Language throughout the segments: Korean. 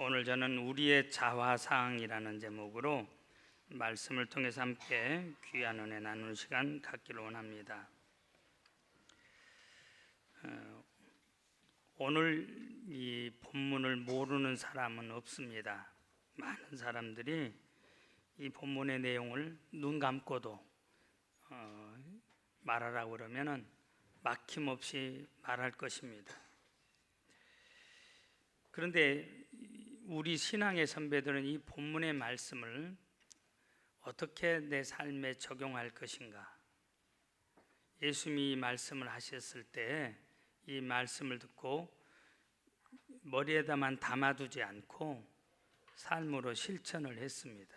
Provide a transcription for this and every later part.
오늘 저는 우리의 자화상이라는 제목으로 말씀을 통해서 함께 귀한 은혜 나누는 시간 갖기를 원합니다. 오늘 이 본문을 모르는 사람은 없습니다. 많은 사람들이 이 본문의 내용을 눈 감고도 말하라고 그러면은 막힘없이 말할 것입니다. 그런데 우리 신앙의 선배들은 이 본문의 말씀을 어떻게 내 삶에 적용할 것인가? 예수님이 말씀을 하셨을 때 이 말씀을 듣고 머리에다만 담아두지 않고 삶으로 실천을 했습니다.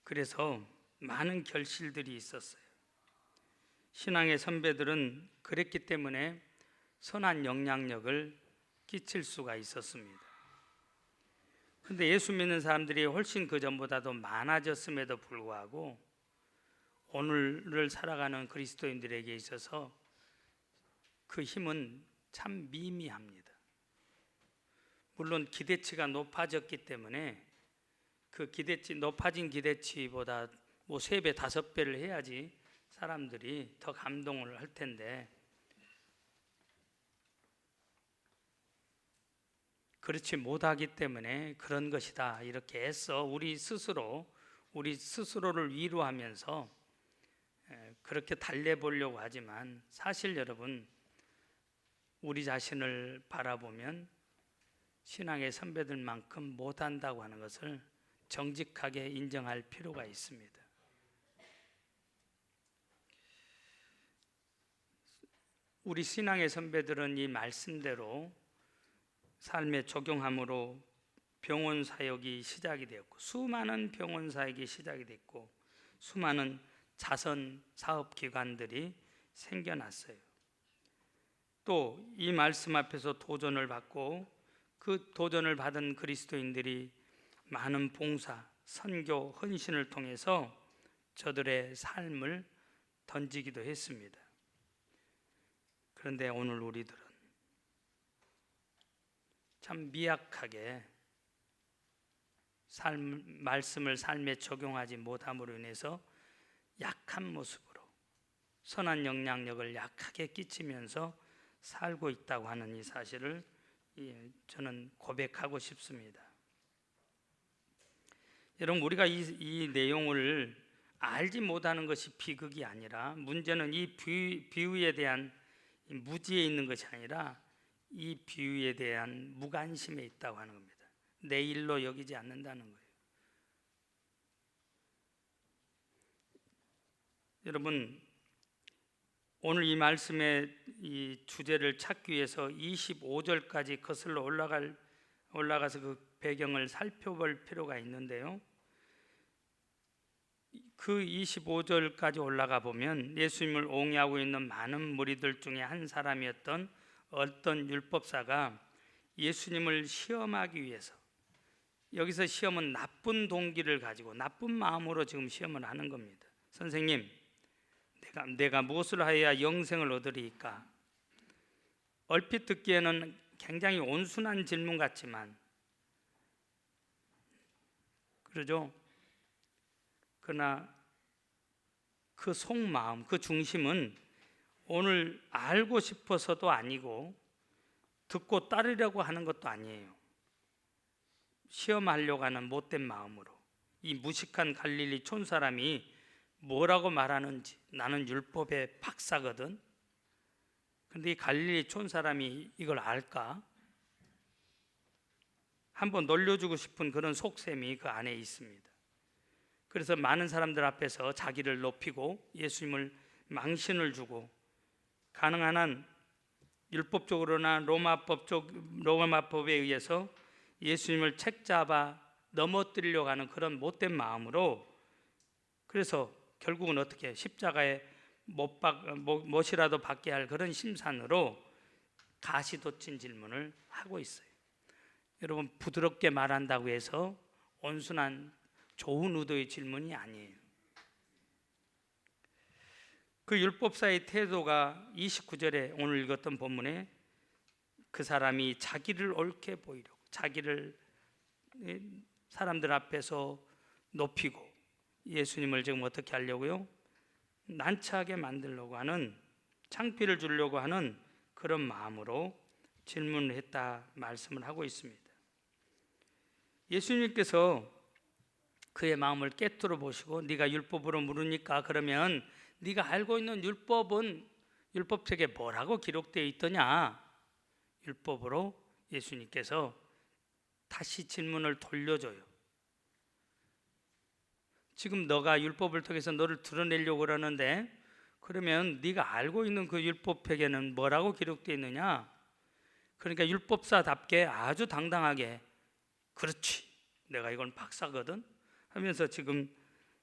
그래서 많은 결실들이 있었어요. 신앙의 선배들은 그랬기 때문에 선한 영향력을 끼칠 수가 있었습니다. 그런데 예수 믿는 사람들이 훨씬 그 전보다도 많아졌음에도 불구하고 오늘을 살아가는 그리스도인들에게 있어서 그 힘은 참 미미합니다. 물론 기대치가 높아졌기 때문에 그 높아진 기대치보다 3배, 5배를 해야지 사람들이 더 감동을 할 텐데 그렇지 못하기 때문에 그런 것이다 이렇게 애써 우리 스스로를 위로하면서 그렇게 달래보려고 하지만 사실 여러분 우리 자신을 바라보면 신앙의 선배들만큼 못한다고 하는 것을 정직하게 인정할 필요가 있습니다. 우리 신앙의 선배들은 이 말씀대로 삶에 적용함으로 병원 사역이 시작이 되었고 수많은 병원 사역이 시작이 됐고 수많은 자선 사업 기관들이 생겨났어요. 또 이 말씀 앞에서 도전을 받고 그 도전을 받은 그리스도인들이 많은 봉사, 선교, 헌신을 통해서 저들의 삶을 던지기도 했습니다. 그런데 오늘 우리들은 참 미약하게 말씀을 삶에 적용하지 못함으로 인해서 약한 모습으로 선한 영향력을 약하게 끼치면서 살고 있다고 하는 이 사실을 저는 고백하고 싶습니다. 여러분 우리가 이 내용을 알지 못하는 것이 비극이 아니라 문제는 이 비유에 대한 무지에 있는 것이 아니라 이 비유에 대한 무관심에 있다고 하는 겁니다. 내 일로 여기지 않는다는 거예요. 여러분 오늘 이 말씀의 이 주제를 찾기 위해서 25절까지 거슬러 올라가서 그 배경을 살펴볼 필요가 있는데요. 그 25절까지 올라가 보면 예수님을 옹이하고 있는 많은 무리들 중에 한 사람이었던 어떤 율법사가 예수님을 시험하기 위해서, 여기서 시험은 나쁜 동기를 가지고 나쁜 마음으로 지금 시험을 하는 겁니다. 선생님, 내가 무엇을 하여야 영생을 얻으리이까? 얼핏 듣기에는 굉장히 온순한 질문 같지만 그러죠? 그러나 그 속마음, 그 중심은 오늘 알고 싶어서도 아니고 듣고 따르려고 하는 것도 아니에요. 시험하려고 하는 못된 마음으로 이 무식한 갈릴리 촌사람이 뭐라고 말하는지, 나는 율법의 박사거든. 근데 이 갈릴리 촌사람이 이걸 알까? 한번 놀려주고 싶은 그런 속셈이 그 안에 있습니다. 그래서 많은 사람들 앞에서 자기를 높이고 예수님을 망신을 주고 가능한 한 율법적으로나 로마법에 의해서 예수님을 책잡아 넘어뜨리려고 하는 그런 못된 마음으로, 그래서 결국은 어떻게 십자가에 못이라도 받게 할 그런 심산으로 가시돋친 질문을 하고 있어요. 여러분 부드럽게 말한다고 해서 온순한 좋은 의도의 질문이 아니에요. 그 율법사의 태도가 29절에 오늘 읽었던 본문에 그 사람이 자기를 옳게 보이려고, 자기를 사람들 앞에서 높이고 예수님을 지금 어떻게 하려고요? 난처하게 만들려고 하는, 창피를 주려고 하는 그런 마음으로 질문을 했다 말씀을 하고 있습니다. 예수님께서 그의 마음을 깨뜨려 보시고 네가 율법으로 물으니까 그러면 네가 알고 있는 율법책에 뭐라고 기록되어 있더냐? 율법으로 예수님께서 다시 질문을 돌려줘요. 지금 너가 율법을 통해서 너를 드러내려고 그러는데 그러면 네가 알고 있는 그 율법책에는 뭐라고 기록되어 있느냐? 그러니까 율법사답게 아주 당당하게 그렇지, 내가 이건 박사거든 하면서 지금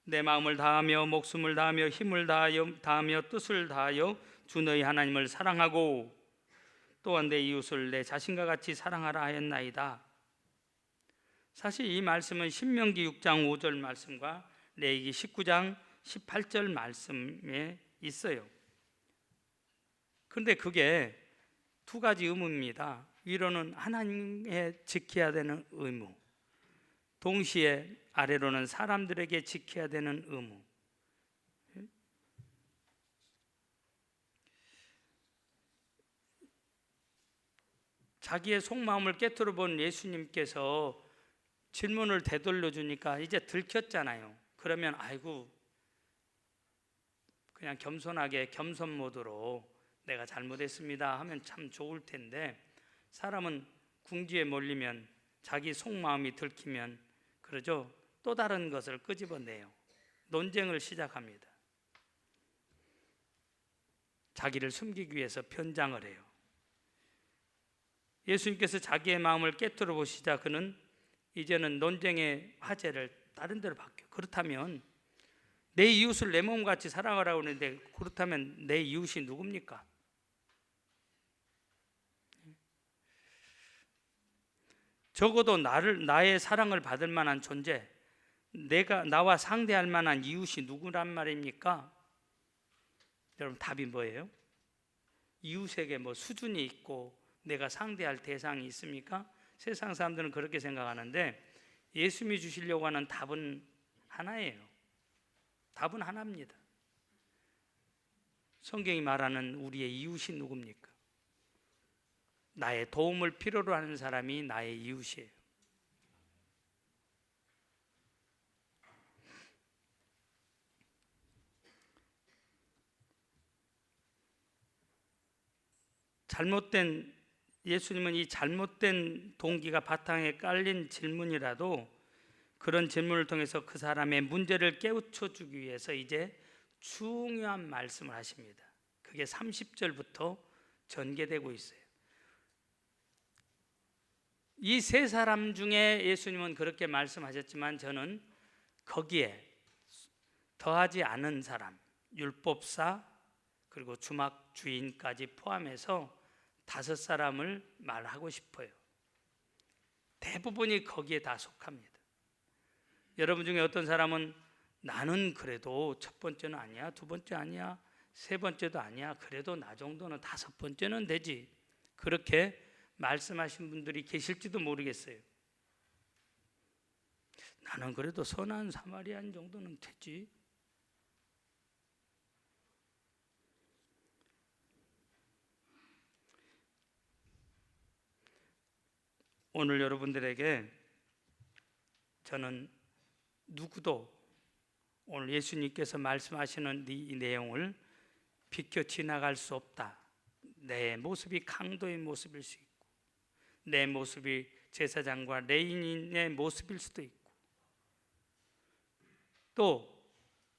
내 마음을 다하며 목숨을 다하며 힘을 다하며 뜻을 다하여 주 너희 하나님을 사랑하고 또한 내 이웃을 내 자신과 같이 사랑하라 하였나이다. 사실 이 말씀은 신명기 6장 5절 말씀과 레위기 19장 18절 말씀에 있어요. 그런데 그게 두 가지 의무입니다. 위로는 하나님의 지켜야 되는 의무, 동시에 아래로는 사람들에게 지켜야 되는 의무. 자기의 속마음을 깨뜨려 본 예수님께서 질문을 되돌려 주니까 이제 들켰잖아요. 그러면 아이고 그냥 겸손하게 겸손 모드로 내가 잘못했습니다 하면 참 좋을 텐데, 사람은 궁지에 몰리면 자기 속마음이 들키면 그러죠. 또 다른 것을 끄집어내요. 논쟁을 시작합니다. 자기를 숨기기 위해서 편장을 해요. 예수님께서 자기의 마음을 깨뜨려 보시자 그는 이제는 논쟁의 화제를 다른 데로 바뀌어요. 그렇다면 내 이웃을 내 몸같이 사랑하라고 하는데 그렇다면 내 이웃이 누굽니까? 적어도 나의 사랑을 받을 만한 존재, 내가 나와 상대할 만한 이웃이 누구란 말입니까? 여러분 답이 뭐예요? 이웃에게 뭐 수준이 있고 내가 상대할 대상이 있습니까? 세상 사람들은 그렇게 생각하는데 예수님이 주시려고 하는 답은 하나예요. 답은 하나입니다. 성경이 말하는 우리의 이웃이 누굽니까? 나의 도움을 필요로 하는 사람이 나의 이웃이에요. 예수님은 이 잘못된 동기가 바탕에 깔린 질문이라도 그런 질문을 통해서 그 사람의 문제를 깨우쳐 주기 위해서 이제 중요한 말씀을 하십니다. 그게 30절부터 전개되고 있어요. 이 세 사람 중에 예수님은 그렇게 말씀하셨지만 저는 거기에 더하지 않은 사람, 율법사 그리고 주막 주인까지 포함해서 5사람을 말하고 싶어요. 대부분이 거기에 다 속합니다. 여러분 중에 어떤 사람은 나는 그래도 첫 번째는 아니야, 두 번째 아니야, 세 번째도 아니야, 그래도 나 정도는 5번째는 되지, 그렇게 말씀하신 분들이 계실지도 모르겠어요. 나는 그래도 선한 사마리아인 정도는 되지. 오늘 여러분들에게 저는 누구도 오늘 예수님께서 말씀하시는 이 내용을 비켜 지나갈 수 없다. 내 모습이 강도의 모습일 수 있고 내 모습이 제사장과 레위인의 모습일 수도 있고 또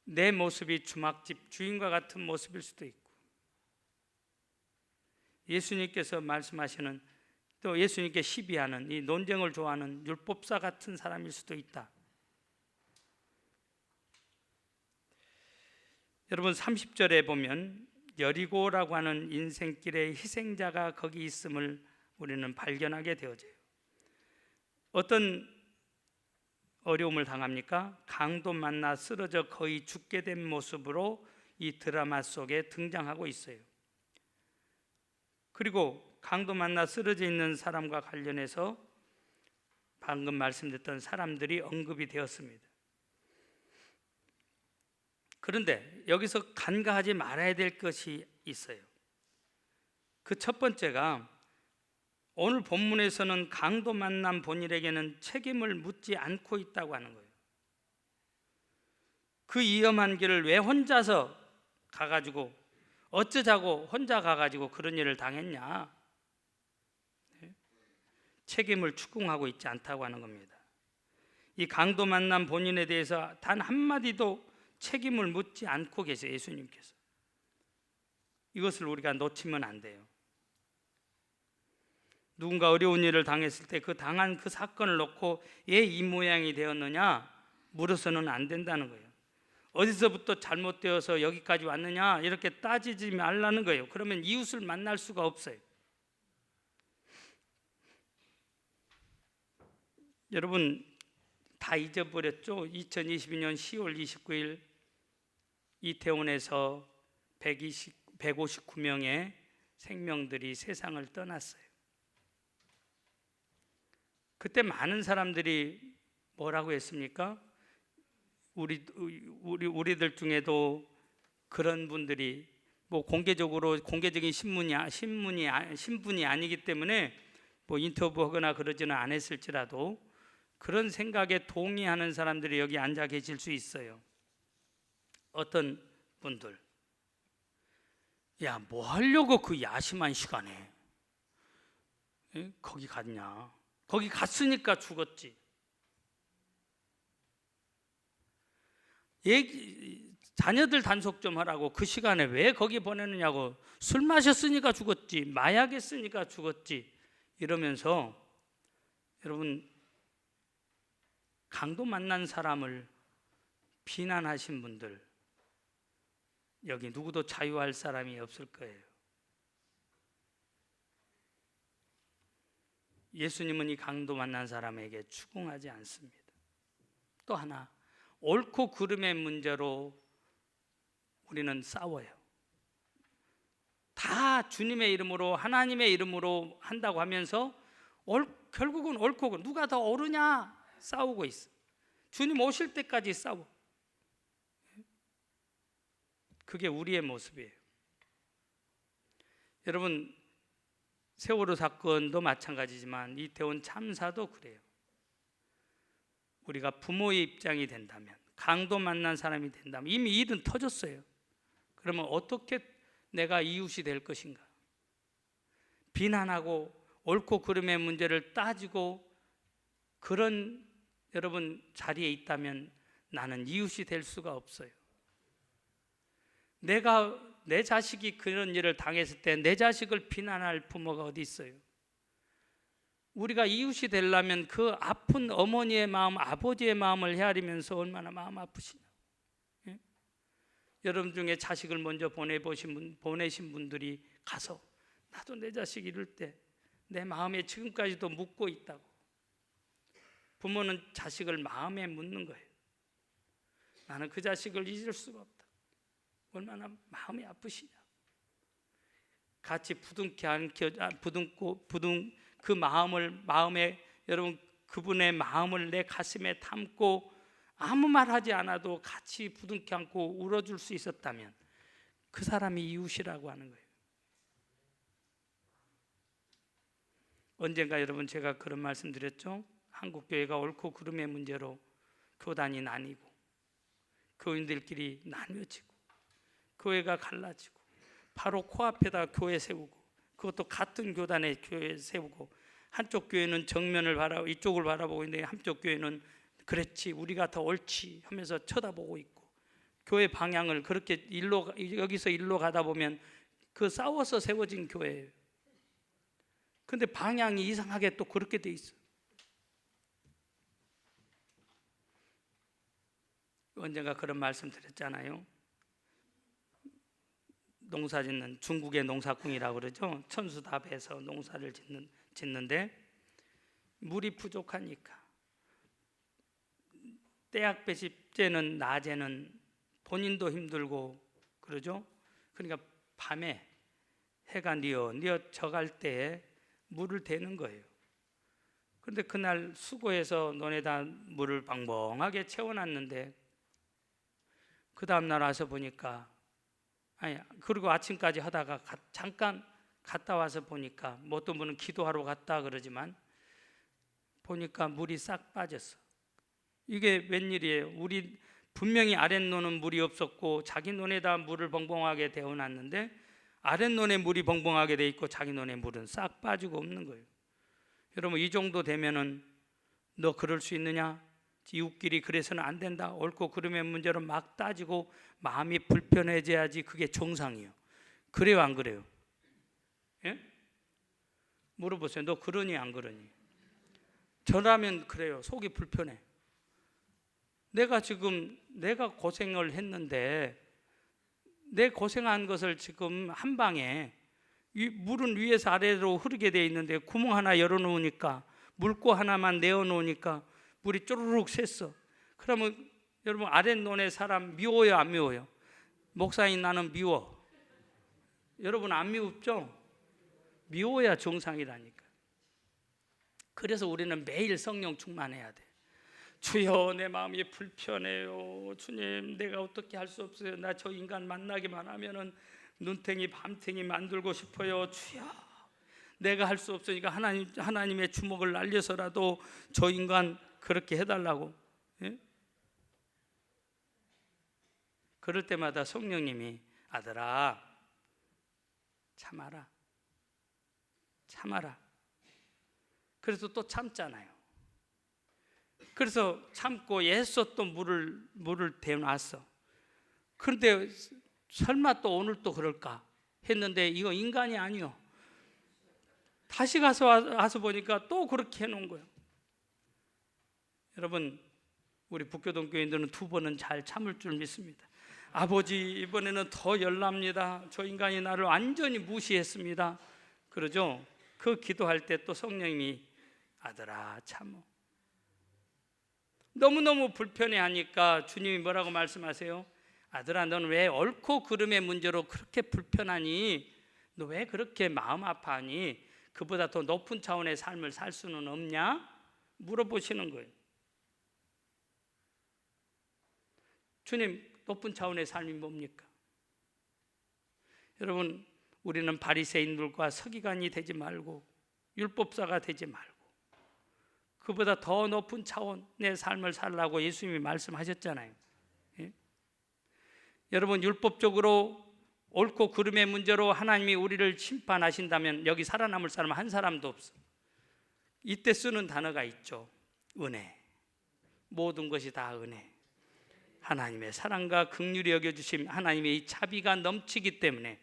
내 모습이 주막집 주인과 같은 모습일 수도 있고 예수님께서 말씀하시는 또 예수님께 시비하는 이 논쟁을 좋아하는 율법사 같은 사람일 수도 있다. 여러분 30절에 보면 여리고라고 하는 인생길의 희생자가 거기 있음을 우리는 발견하게 되어져요. 어떤 어려움을 당합니까? 강도 만나 쓰러져 거의 죽게 된 모습으로 이 드라마 속에 등장하고 있어요. 그리고 강도 만나 쓰러져 있는 사람과 관련해서 방금 말씀드렸던 사람들이 언급이 되었습니다. 그런데 여기서 간과하지 말아야 될 것이 있어요. 그 첫 번째가 오늘 본문에서는 강도 만난 본인에게는 책임을 묻지 않고 있다고 하는 거예요. 그 위험한 길을 왜 혼자서 가가지고 어쩌자고 혼자 가가지고 그런 일을 당했냐? 책임을 추궁하고 있지 않다고 하는 겁니다. 이 강도 만난 본인에 대해서 단 한마디도 책임을 묻지 않고 계세요. 예수님께서. 이것을 우리가 놓치면 안 돼요. 누군가 어려운 일을 당했을 때 그 당한 그 사건을 놓고 왜 이 모양이 되었느냐 물어서는 안 된다는 거예요. 어디서부터 잘못되어서 여기까지 왔느냐 이렇게 따지지 말라는 거예요. 그러면 이웃을 만날 수가 없어요. 여러분 다 잊어버렸죠? 2022년 10월 29일 이태원에서 159명의 생명들이 세상을 떠났어요. 그때 많은 사람들이 뭐라고 했습니까? 우리들 중에도 그런 분들이 뭐 공개적인 신분이 아니기 때문에 뭐 인터뷰하거나 그러지는 않았을지라도 그런 생각에 동의하는 사람들이 여기 앉아 계실 수 있어요. 어떤 분들, 야, 뭐 하려고 그 야심한 시간에 거기 갔냐? 거기 갔으니까 죽었지. 자녀들 단속 좀 하라고 그 시간에 왜 거기 보내느냐고. 술 마셨으니까 죽었지, 마약했으니까 죽었지 이러면서 여러분 강도 만난 사람을 비난하신 분들 여기 누구도 자유할 사람이 없을 거예요. 예수님은 이 강도 만난 사람에게 추궁하지 않습니다. 또 하나, 옳고 그름의 문제로 우리는 싸워요. 다 주님의 이름으로 하나님의 이름으로 한다고 하면서 결국은 옳고 누가 더 옳으냐 싸우고 있어. 주님 오실 때까지 싸워. 그게 우리의 모습이에요. 여러분 세월호 사건도 마찬가지지만 이태원 참사도 그래요. 우리가 부모의 입장이 된다면, 강도 만난 사람이 된다면 이미 일은 터졌어요. 그러면 어떻게 내가 이웃이 될 것인가? 비난하고 옳고 그름의 문제를 따지고 그런 여러분 자리에 있다면 나는 이웃이 될 수가 없어요. 내 자식이 그런 일을 당했을 때 내 자식을 비난할 부모가 어디 있어요? 우리가 이웃이 되려면 그 아픈 어머니의 마음, 아버지의 마음을 헤아리면서 얼마나 마음 아프시냐. 예? 여러분 중에 자식을 먼저 보내신 분들이 가서 나도 내 자식 이럴 때 내 마음에 지금까지도 묻고 있다고. 부모는 자식을 마음에 묻는 거예요. 나는 그 자식을 잊을 수가 없다. 얼마나 마음이 아프시냐. 같이 그 마음에 여러분 그분의 마음을 내 가슴에 담고 아무 말 하지 않아도 같이 부둥켜 안고 울어줄 수 있었다면 그 사람이 이웃이라고 하는 거예요. 언젠가 여러분 제가 그런 말씀 드렸죠. 한국교회가 옳고 그름의 문제로 교단이 나뉘고 교인들끼리 나뉘어지고 교회가 갈라지고 바로 코앞에다 교회 세우고 그것도 같은 교단의 교회 세우고 한쪽 교회는 정면을 이쪽을 바라보고 있는데 한쪽 교회는 그렇지 우리가 더 옳지 하면서 쳐다보고 있고 교회 방향을 그렇게 여기서 일로 가다 보면 그 싸워서 세워진 교회예요. 근데 방향이 이상하게 또 그렇게 돼 있어. 언젠가 그런 말씀 드렸잖아요. 농사 짓는 중국의 농사꾼이라고 그러죠. 천수답해서 농사를 짓는데 물이 부족하니까 떼약볕이 쬐는 낮에는 본인도 힘들고 그러죠. 그러니까 밤에 해가 뉘어 져갈 때에 물을 대는 거예요. 그런데 그날 수고해서 논에다 물을 방벙하게 채워놨는데 그 다음날 와서 보니까, 아니 그리고 아침까지 하다가 잠깐 갔다 와서 보니까, 뭐 어떤 분은 기도하러 갔다 그러지만 보니까 물이 싹 빠졌어. 이게 웬일이에요? 우리 분명히 아랫논은 물이 없었고 자기 논에다 물을 벙벙하게 데워놨는데 아랫논에 물이 벙벙하게 돼 있고 자기 논에 물은 싹 빠지고 없는 거예요. 여러분, 이 정도 되면은 너 그럴 수 있느냐? 이웃끼리 그래서는 안 된다. 옳고 그름의 문제로 막 따지고 마음이 불편해져야지 그게 정상이에요. 그래요, 안 그래요? 예? 물어보세요. 너 그러니 안 그러니? 저라면 그래요. 속이 불편해. 내가 고생을 했는데 내 고생한 것을 지금 한 방에, 물은 위에서 아래로 흐르게 돼 있는데 구멍 하나 열어놓으니까, 물고 하나만 내어놓으니까 물이 쪼르륵 샜어. 그러면 여러분, 아랫논에 사람 미워요, 안 미워요? 목사님, 나는 미워. 여러분 안 미웁죠? 미워야 정상이라니까. 그래서 우리는 매일 성령 충만해야 돼. 주여, 내 마음이 불편해요. 주님, 내가 어떻게 할 수 없어요. 나 저 인간 만나기만 하면은 눈탱이 밤탱이 만들고 싶어요. 주여, 내가 할 수 없으니까 하나님의 주먹을 날려서라도 저 인간 그렇게 해달라고. 예? 그럴 때마다 성령님이 아들아, 참아라, 참아라. 그래서 또 참잖아요. 그래서 참고 애써 또 물을 데워놨어. 그런데 설마 또 오늘 또 그럴까 했는데 이거 인간이 아니요. 다시 와서 보니까 또 그렇게 해놓은 거예요. 여러분, 우리 북교동 교인들은 2번은 잘 참을 줄 믿습니다. 아버지, 이번에는 더 열납니다. 저 인간이 나를 완전히 무시했습니다. 그러죠? 그 기도할 때 또 성령님이 아들아, 참어. 너무너무 불편해하니까 주님이 뭐라고 말씀하세요? 아들아, 너는 왜 옳고 그름의 문제로 그렇게 불편하니? 너 왜 그렇게 마음 아파하니? 그보다 더 높은 차원의 삶을 살 수는 없냐? 물어보시는 거예요. 주님, 높은 차원의 삶이 뭡니까? 여러분, 우리는 바리새인들과 서기관이 되지 말고 율법사가 되지 말고 그보다 더 높은 차원의 삶을 살라고 예수님이 말씀하셨잖아요. 예? 여러분, 율법적으로 옳고 그름의 문제로 하나님이 우리를 심판하신다면 여기 살아남을 사람은 한 사람도 없어. 이때 쓰는 단어가 있죠. 은혜. 모든 것이 다 은혜. 하나님의 사랑과 긍휼히 여겨주심, 하나님의 이 자비가 넘치기 때문에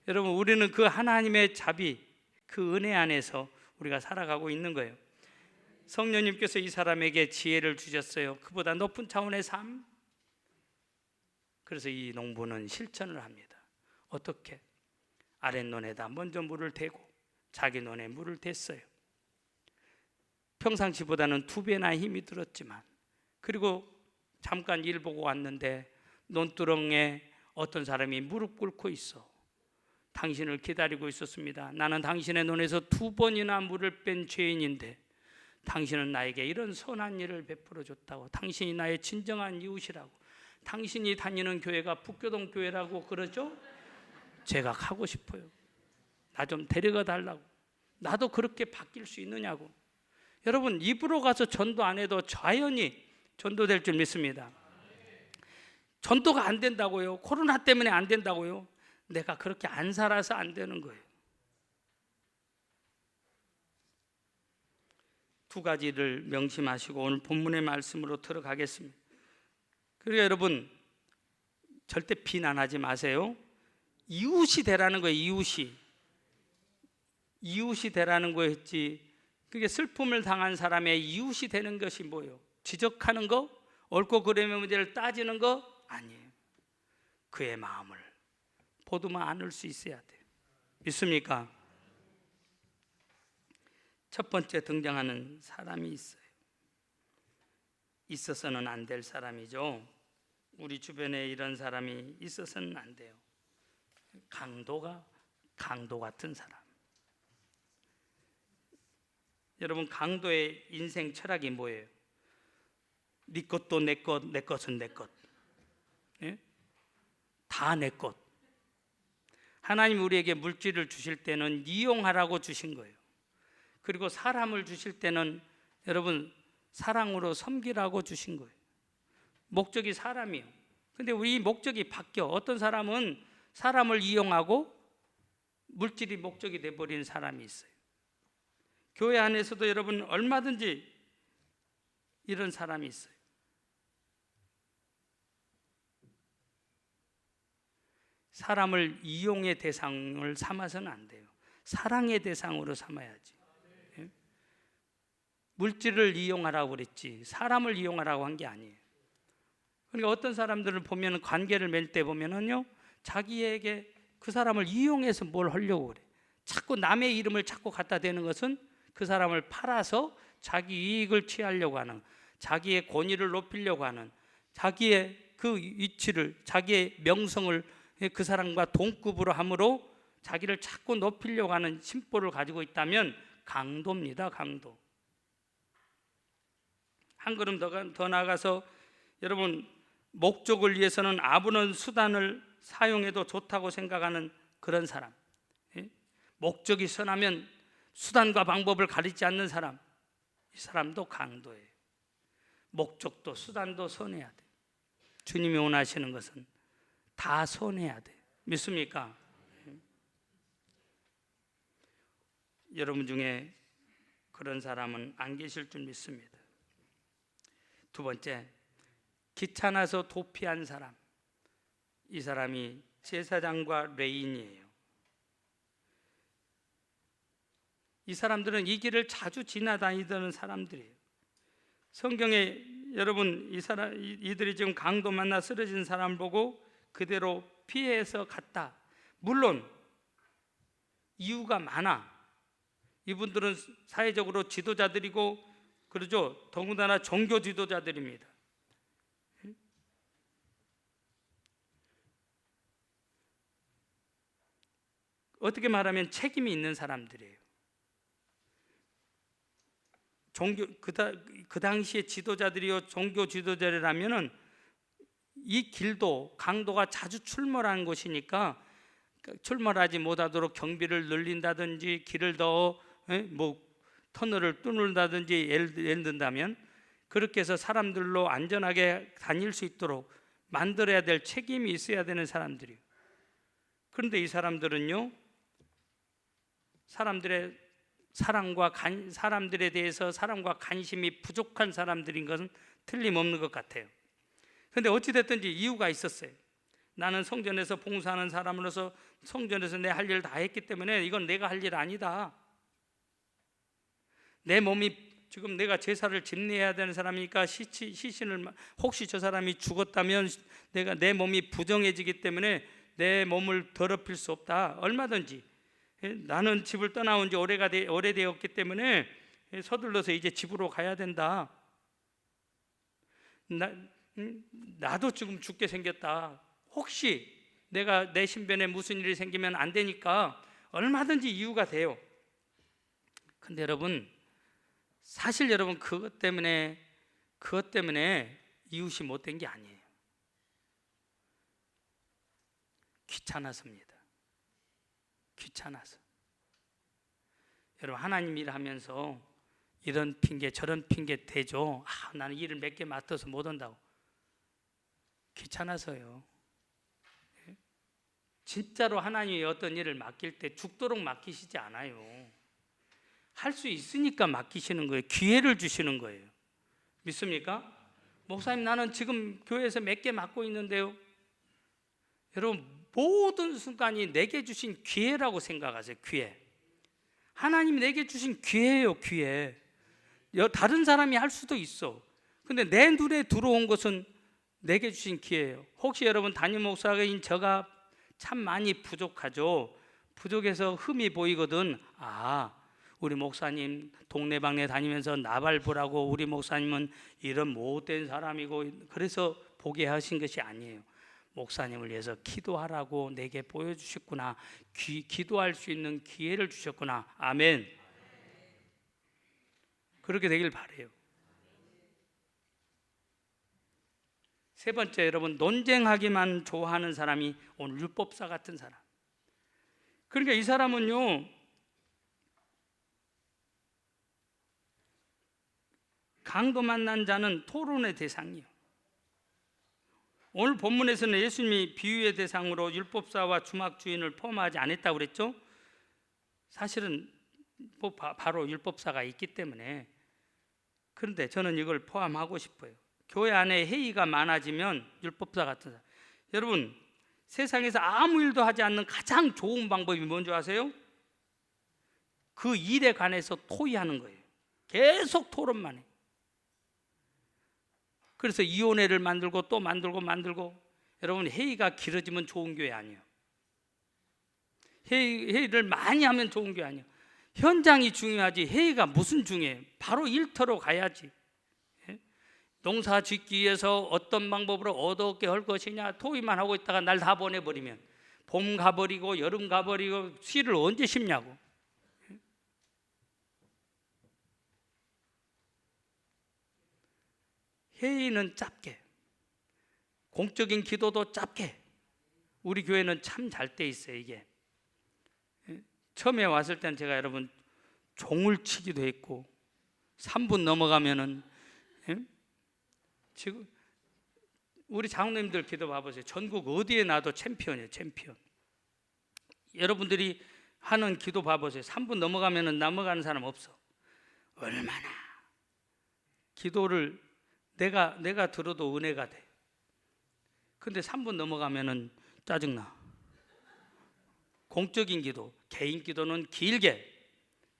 여러분, 우리는 그 하나님의 자비, 그 은혜 안에서 우리가 살아가고 있는 거예요. 성령님께서 이 사람에게 지혜를 주셨어요. 그보다 높은 차원의 삶. 그래서 이 농부는 실천을 합니다. 어떻게? 아랫논에다 먼저 물을 대고 자기 논에 물을 댔어요. 평상시보다는 2배나 힘이 들었지만, 그리고 잠깐 일 보고 왔는데 논두렁에 어떤 사람이 무릎 꿇고 있어. 당신을 기다리고 있었습니다. 나는 당신의 논에서 2번이나 물을 뺀 죄인인데 당신은 나에게 이런 선한 일을 베풀어 줬다고. 당신이 나의 진정한 이웃이라고. 당신이 다니는 교회가 북교동 교회라고 그러죠? 제가 가고 싶어요. 나 좀 데려가 달라고. 나도 그렇게 바뀔 수 있느냐고. 여러분, 입으로 가서 전도 안 해도 자연히 전도될 줄 믿습니다. 전도가 안 된다고요? 코로나 때문에 안 된다고요? 내가 그렇게 안 살아서 안 되는 거예요. 2가지를 명심하시고 오늘 본문의 말씀으로 들어가겠습니다. 그리고 여러분, 절대 비난하지 마세요. 이웃이 되라는 거예요. 이웃이 되라는 거였지. 그게 슬픔을 당한 사람의 이웃이 되는 것이 뭐예요? 지적하는 거? 옳고 그름의 문제를 따지는 거? 아니에요. 그의 마음을 보듬어 안을 수 있어야 돼요. 믿습니까? 첫 번째 등장하는 사람이 있어요. 있어서는 안 될 사람이죠. 우리 주변에 이런 사람이 있어서는 안 돼요. 강도 같은 사람. 여러분, 강도의 인생 철학이 뭐예요? 네 것도 내 것, 내 것은 내 것. 예? 다 내 것. 하나님 우리에게 물질을 주실 때는 이용하라고 주신 거예요. 그리고 사람을 주실 때는 여러분 사랑으로 섬기라고 주신 거예요. 목적이 사람이에요. 근데 우리 목적이 바뀌어. 어떤 사람은 사람을 이용하고 물질이 목적이 돼버린 사람이 있어요. 교회 안에서도 여러분 얼마든지 이런 사람이 있어요. 사람을 이용의 대상을 삼아서는 안 돼요. 사랑의 대상으로 삼아야지. 예? 물질을 이용하라고 그랬지 사람을 이용하라고 한 게 아니에요. 그러니까 어떤 사람들을 보면 관계를 맺을 때 보면은요, 자기에게 그 사람을 이용해서 뭘 하려고 그래. 자꾸 남의 이름을 자꾸 갖다 대는 것은 그 사람을 팔아서 자기 이익을 취하려고 하는, 자기의 권위를 높이려고 하는, 자기의 그 위치를, 자기의 명성을 그 사람과 동급으로 함으로 자기를 자꾸 높이려고 하는 심보를 가지고 있다면 강도입니다. 강도. 한 걸음 더 나아가서 여러분, 목적을 위해서는 아무런 수단을 사용해도 좋다고 생각하는 그런 사람, 목적이 선하면 수단과 방법을 가리지 않는 사람, 이 사람도 강도예요. 목적도 수단도 선해야 돼. 주님이 원하시는 것은 다 선해야 돼. 믿습니까? 여러분 중에 그런 사람은 안 계실 줄 믿습니다. 두 번째, 귀찮아서 도피한 사람. 이 사람이 제사장과 레인이에요. 이 사람들은 이 길을 자주 지나다니던 사람들이에요. 성경에 여러분 이들이 지금 강도 만나 쓰러진 사람 보고 그대로 피해서 갔다. 물론 이유가 많아. 이분들은 사회적으로 지도자들이고 그러죠. 더군다나 종교 지도자들입니다. 어떻게 말하면 책임이 있는 사람들이에요. 그 당시에 지도자들이요 종교 지도자라면은 이 길도 강도가 자주 출몰하는 곳이니까 출몰하지 못하도록 경비를 늘린다든지 길을 더 터널을 뚫는다든지 예를 든다면 그렇게 해서 사람들로 안전하게 다닐 수 있도록 만들어야 될 책임이 있어야 되는 사람들이에요. 그런데 이 사람들은요, 사람들에 대해서 사랑과 관심이 부족한 사람들인 것은 틀림없는 것 같아요. 그런데 어찌됐든지 이유가 있었어요. 나는 성전에서 봉사하는 사람으로서 성전에서 내 할 일을 다 했기 때문에 이건 내가 할 일 아니다. 내 몸이 지금 내가 제사를 집례해야 되는 사람이니까 시신을 혹시 저 사람이 죽었다면 내 몸이 부정해지기 때문에 내 몸을 더럽힐 수 없다. 얼마든지 나는 집을 떠나온 지 오래되었기 때문에 서둘러서 이제 집으로 가야 된다. 나도 지금 죽게 생겼다. 혹시 내 신변에 무슨 일이 생기면 안 되니까 얼마든지 이유가 돼요. 근데 여러분, 사실 여러분 그것 때문에 이웃이 못된 게 아니에요. 귀찮아서입니다. 귀찮아서. 여러분, 하나님 일하면서 이런 핑계 저런 핑계 대죠. 나는 일을 몇 개 맡아서 못 온다고. 귀찮아서요. 진짜로 하나님이 어떤 일을 맡길 때 죽도록 맡기시지 않아요. 할 수 있으니까 맡기시는 거예요. 기회를 주시는 거예요. 믿습니까? 목사님, 나는 지금 교회에서 몇 개 맡고 있는데요. 여러분, 모든 순간이 내게 주신 기회라고 생각하세요. 기회. 하나님이 내게 주신 기회예요. 기회. 다른 사람이 할 수도 있어. 근데 내 눈에 들어온 것은 내게 주신 기회예요. 혹시 여러분, 담임 목사인 제가 참 많이 부족하죠. 부족해서 흠이 보이거든. 우리 목사님 동네방네 다니면서 나발부라고, 우리 목사님은 이런 못된 사람이고, 그래서 보게 하신 것이 아니에요. 목사님을 위해서 기도하라고 내게 보여주셨구나. 기도할 수 있는 기회를 주셨구나. 아멘. 그렇게 되길 바라요. 세 번째, 여러분, 논쟁하기만 좋아하는 사람이 오늘 율법사 같은 사람. 그러니까 이 사람은요, 강도 만난 자는 토론의 대상이요. 오늘 본문에서는 예수님이 비유의 대상으로 율법사와 주막 주인을 포함하지 않았다고 그랬죠. 사실은 바로 율법사가 있기 때문에. 그런데 저는 이걸 포함하고 싶어요. 교회 안에 회의가 많아지면 율법사 같은 사람. 여러분, 세상에서 아무 일도 하지 않는 가장 좋은 방법이 뭔지 아세요? 그 일에 관해서 토의하는 거예요. 계속 토론만 해. 그래서 이혼회를 만들고 또 만들고. 여러분, 회의가 길어지면 좋은 교회 아니에요. 회의를 많이 하면 좋은 교회 아니에요. 현장이 중요하지 회의가 무슨 중요해요. 바로 일터로 가야지. 농사 짓기 위해서 어떤 방법으로 어떻게 할 것이냐 토의만 하고 있다가 날 다 보내버리면 봄 가버리고 여름 가버리고 씨를 언제 심냐고. 회의는 짧게, 공적인 기도도 짧게. 우리 교회는 참 잘 돼 있어요. 이게 처음에 왔을 때는 제가 여러분 종을 치기도 했고 3분 넘어가면은 지금 우리 장로님들 기도 봐보세요. 전국 어디에 나도 챔피언이에요. 챔피언. 여러분들이 하는 기도 봐보세요. 3분 넘어가면은 넘어가는 사람 없어. 얼마나 기도를 내가 들어도 은혜가 돼. 근데 3분 넘어가면은 짜증나. 공적인 기도, 개인 기도는 길게,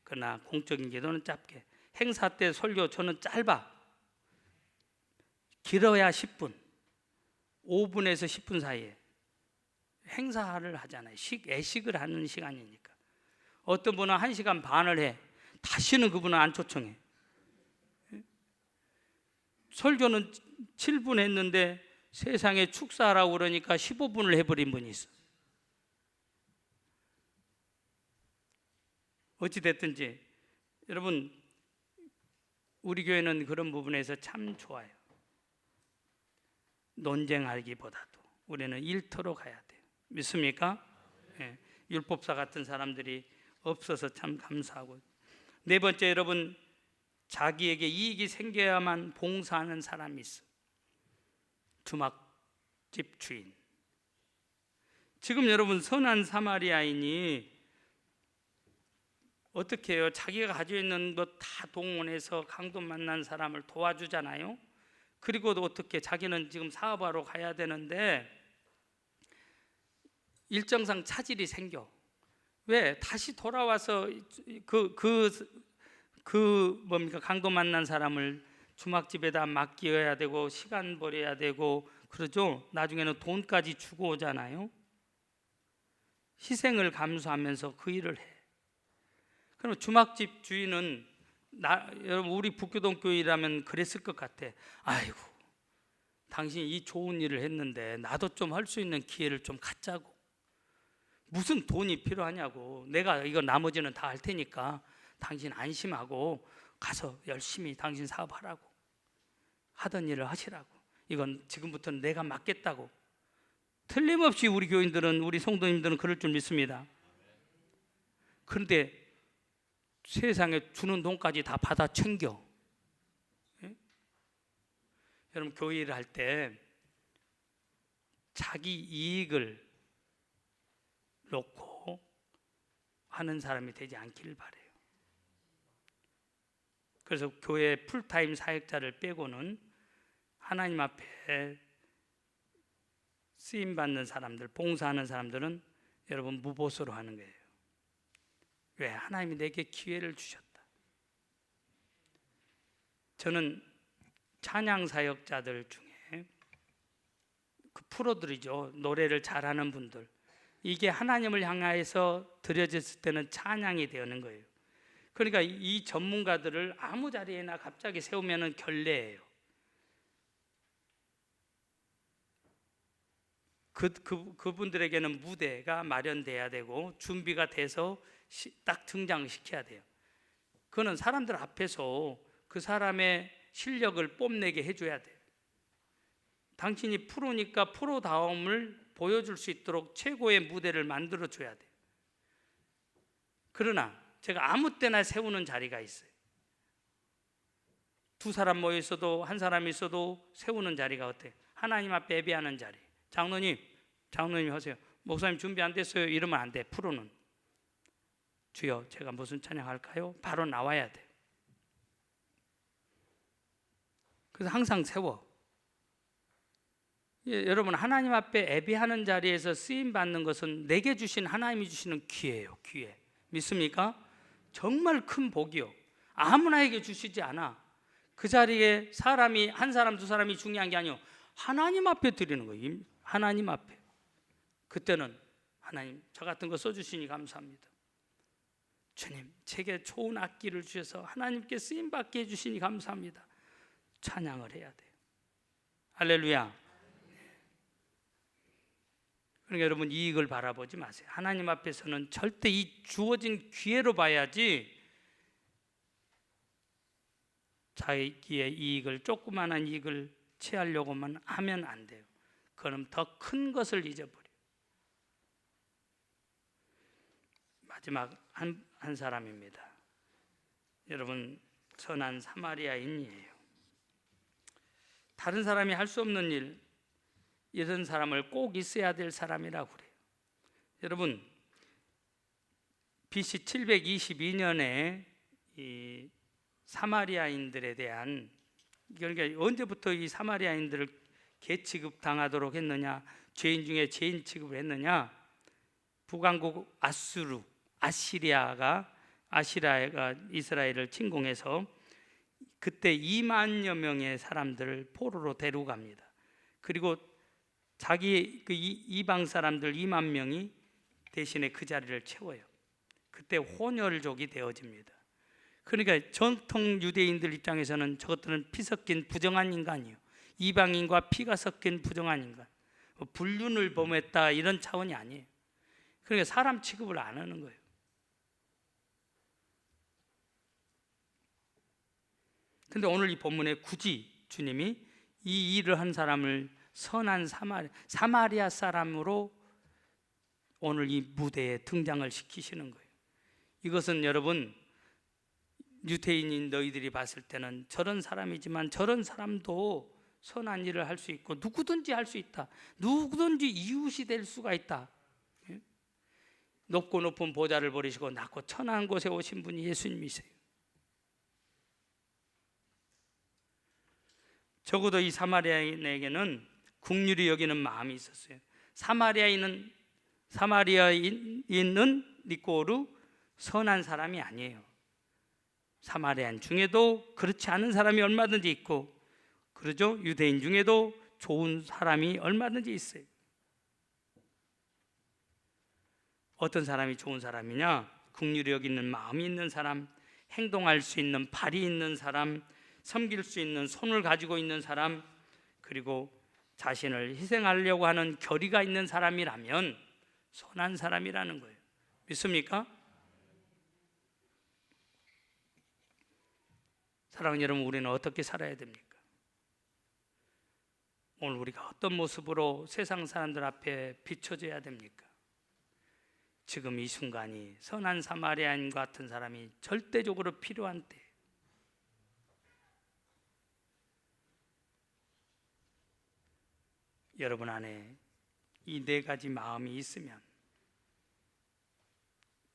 그러나 공적인 기도는 짧게. 행사 때 설교 저는 짧아. 길어야 10분, 5분에서 10분 사이에 행사를 하잖아요. 애식을 하는 시간이니까. 어떤 분은 1시간 반을 해. 다시는 그분은 안 초청해. 설교는 7분 했는데 세상에 축사하라고 그러니까 15분을 해버린 분이 있어. 어찌됐든지 여러분, 우리 교회는 그런 부분에서 참 좋아요. 논쟁하기보다도 우리는 일터로 가야 돼요. 믿습니까? 네. 율법사 같은 사람들이 없어서 참 감사하고. 네 번째, 여러분, 자기에게 이익이 생겨야만 봉사하는 사람이 있어. 주막집 주인. 지금 여러분, 선한 사마리아인이 어떻게 해요? 자기가 가지고 있는 것 다 동원해서 강도 만난 사람을 도와주잖아요. 그리고 어떻게 자기는 지금 사업하러 가야 되는데 일정상 차질이 생겨. 왜? 다시 돌아와서 강도 만난 사람을 주막집에다 맡겨야 되고 시간 버려야 되고 그러죠. 나중에는 돈까지 주고 오잖아요. 희생을 감수하면서 그 일을 해. 그럼 주막집 주인은 여러분, 우리 북교동 교회라면 그랬을 것 같아. 아이고, 당신이 이 좋은 일을 했는데 나도 좀 할 수 있는 기회를 좀 갖자고. 무슨 돈이 필요하냐고. 내가 이거 나머지는 다 할 테니까 당신 안심하고 가서 열심히 당신 사업하라고. 하던 일을 하시라고. 이건 지금부터는 내가 맡겠다고. 틀림없이 우리 교인들은, 우리 성도님들은 그럴 줄 믿습니다. 그런데 세상에 주는 돈까지 다 받아 챙겨. 예? 여러분, 교회 일을 할 때 자기 이익을 놓고 하는 사람이 되지 않기를 바라요. 그래서 교회 풀타임 사역자를 빼고는 하나님 앞에 쓰임받는 사람들, 봉사하는 사람들은 여러분 무보수로 하는 거예요. 왜? 하나님이 내게 기회를 주셨다. 저는 찬양 사역자들 중에 그 프로들이죠. 노래를 잘하는 분들. 이게 하나님을 향하여서 드려졌을 때는 찬양이 되는 거예요. 그러니까 이 전문가들을 아무 자리에나 갑자기 세우면은 결례예요. 그분들에게는 무대가 마련돼야 되고 준비가 돼서 딱 등장시켜야 돼요. 그거는 사람들 앞에서 그 사람의 실력을 뽐내게 해줘야 돼요. 당신이 프로니까 프로다움을 보여줄 수 있도록 최고의 무대를 만들어줘야 돼요. 그러나 제가 아무 때나 세우는 자리가 있어요. 두 사람 모여 있어도 한 사람이 있어도 세우는 자리가 어때요? 하나님 앞에 예배하는 자리. 장로님 하세요. 목사님 준비 안 됐어요. 이러면 안 돼. 프로는 주여 제가 무슨 찬양할까요? 바로 나와야 돼. 그래서 항상 세워. 여러분, 하나님 앞에 예배하는 자리에서 쓰임 받는 것은 내게 주신 하나님이 주시는 기회예요. 기회. 믿습니까? 정말 큰 복이요. 아무나에게 주시지 않아. 그 자리에 사람이 한 사람 두 사람이 중요한 게 아니요, 하나님 앞에 드리는 거예요. 하나님 앞에. 그때는 하나님 저 같은 거 써주시니 감사합니다. 주님 제게 좋은 악기를 주셔서 하나님께 쓰임 받게 해주시니 감사합니다. 찬양을 해야 돼요. 할렐루야. 그러니까 여러분, 이익을 바라보지 마세요. 하나님 앞에서는 절대 이 주어진 기회로 봐야지 자기의 이익을, 조그마한 이익을 취하려고만 하면 안 돼요. 그럼 더 큰 것을 잊어버려요. 마지막 한 사람입니다. 여러분, 선한 사마리아인이에요. 다른 사람이 할 수 없는 일, 이런 사람을 꼭 있어야 될 사람이라고 그래요. 여러분, BC 722년에 이 사마리아인들에 대한, 그러니까 언제부터 이 사마리아인들을 계취급 당하도록 했느냐, 죄인 중에 죄인 취급을 했느냐, 북왕국 아시리아가 이스라엘을 침공해서 그때 2만여 명의 사람들을 포로로 데리고 갑니다. 그리고 자기 그 이방 사람들 2만 명이 대신에 그 자리를 채워요. 그때 혼혈족이 되어집니다. 그러니까 전통 유대인들 입장에서는 저것들은 피 섞인 부정한 인간이에요. 이방인과 피가 섞인 부정한 인간, 불륜을 범했다 이런 차원이 아니에요. 그러니까 사람 취급을 안 하는 거예요. 근데 오늘 이 본문에 굳이 주님이 이 일을 한 사람을 선한 사마리아 사람으로 오늘 이 무대에 등장을 시키시는 거예요. 이것은 여러분, 유대인인 너희들이 봤을 때는 저런 사람이지만 저런 사람도 선한 일을 할 수 있고 누구든지 할 수 있다. 누구든지 이웃이 될 수가 있다. 높고 높은 보좌를 버리시고 낮고 천한 곳에 오신 분이 예수님이세요. 적어도 이 사마리아인에게는 긍휼히 여기는 마음이 있었어요. 사마리아인은 니꼬르 선한 사람이 아니에요. 사마리아인 중에도 그렇지 않은 사람이 얼마든지 있고, 그러죠? 유대인 중에도 좋은 사람이 얼마든지 있어요. 어떤 사람이 좋은 사람이냐? 긍휼히 여기는 마음이 있는 사람, 행동할 수 있는 발이 있는 사람, 섬길 수 있는 손을 가지고 있는 사람, 그리고 자신을 희생하려고 하는 결의가 있는 사람이라면 선한 사람이라는 거예요. 믿습니까? 사랑하는 여러분, 우리는 어떻게 살아야 됩니까? 오늘 우리가 어떤 모습으로 세상 사람들 앞에 비춰져야 됩니까? 지금 이 순간이 선한 사마리아인 같은 사람이 절대적으로 필요한 때, 여러분 안에 이 네 가지 마음이 있으면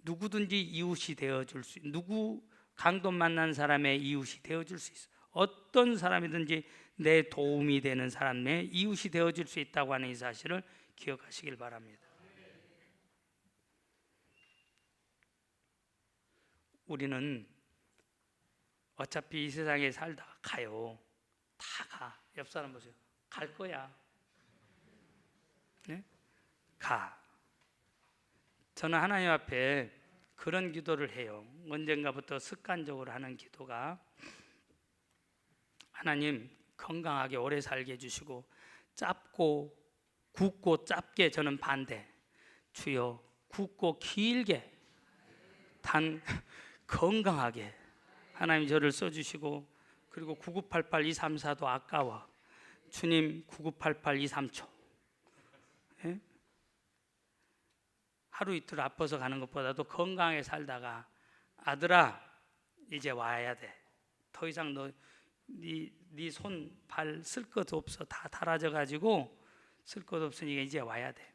누구든지 이웃이 되어줄 수, 누구 강도 만난 사람의 이웃이 되어줄 수 있어. 어떤 사람이든지 내 도움이 되는 사람의 이웃이 되어줄 수 있다고 하는 이 사실을 기억하시길 바랍니다. 우리는 어차피 이 세상에 살다 가요. 다 가. 옆 사람 보세요. 갈 거야. 네? 가. 저는 하나님 앞에 그런 기도를 해요. 언젠가부터 습관적으로 하는 기도가, 하나님 건강하게 오래 살게 해주시고, 짧고 굵고 짧게 저는 반대. 주여 굵고 길게 단 건강하게 하나님 저를 써주시고 그리고 9988-234도 아까워. 주님 9988-235. 예? 하루 이틀 아파서 가는 것보다도 건강하게 살다가 아들아 이제 와야 돼. 더 이상 네 손 발 쓸 것 없어. 다 닳아져 가지고 쓸 것 없으니까 이제 와야 돼.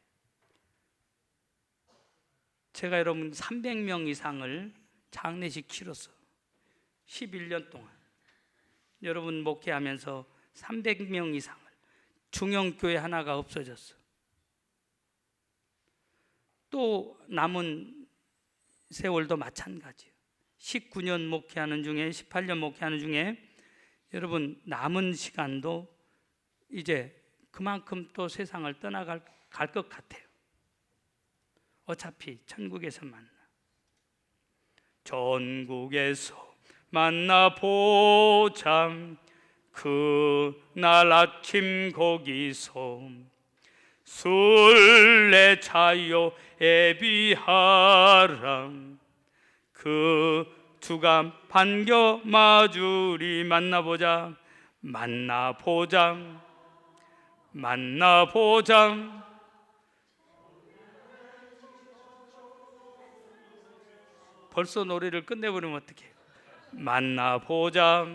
제가 여러분 300명 이상을 장례식 치렀어. 11년 동안. 여러분 목회하면서 300명 이상을. 중형교회 하나가 없어졌어. 또 남은 세월도 마찬가지예요. 19년 목회하는 중에 18년 목회하는 중에 여러분 남은 시간도 이제 그만큼 또 세상을 떠나갈 것 같아요. 어차피 천국에서 만나. 전국에서 만나보자. 그날 아침 거기서 순례자여 애비하라. 그 주가 반겨 마주리. 만나보자. 벌써 노래를 끝내버리면 어떡해. 만나보자.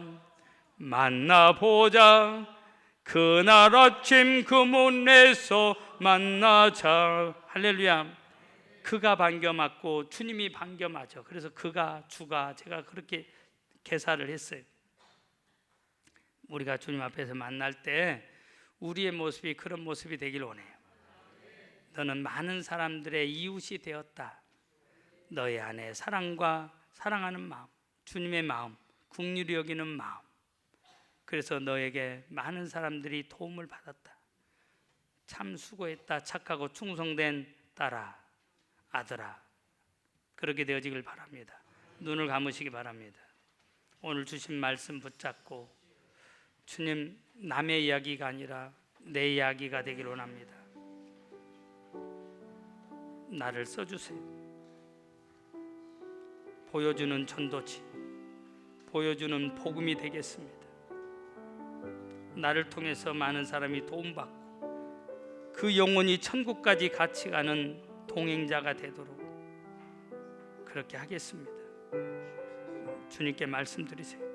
그날 아침 그 문에서 만나자. 할렐루야. 그가 반겨 맞고 주님이 반겨 맞아. 그래서 주가 제가 그렇게 개사를 했어요. 우리가 주님 앞에서 만날 때 우리의 모습이 그런 모습이 되길 원해요. 너는 많은 사람들의 이웃이 되었다. 너의 안에 사랑과 사랑하는 마음, 주님의 마음, 긍휼히 여기는 마음. 그래서 너에게 많은 사람들이 도움을 받았다. 참 수고했다. 착하고 충성된 딸아, 아들아. 그렇게 되어지길 바랍니다. 눈을 감으시기 바랍니다. 오늘 주신 말씀 붙잡고 주님, 남의 이야기가 아니라 내 이야기가 되길 원합니다. 나를 써주세요. 보여주는 전도지, 보여주는 복음이 되겠습니다. 나를 통해서 많은 사람이 도움받고 그 영혼이 천국까지 같이 가는 동행자가 되도록 그렇게 하겠습니다. 주님께 말씀드리세요.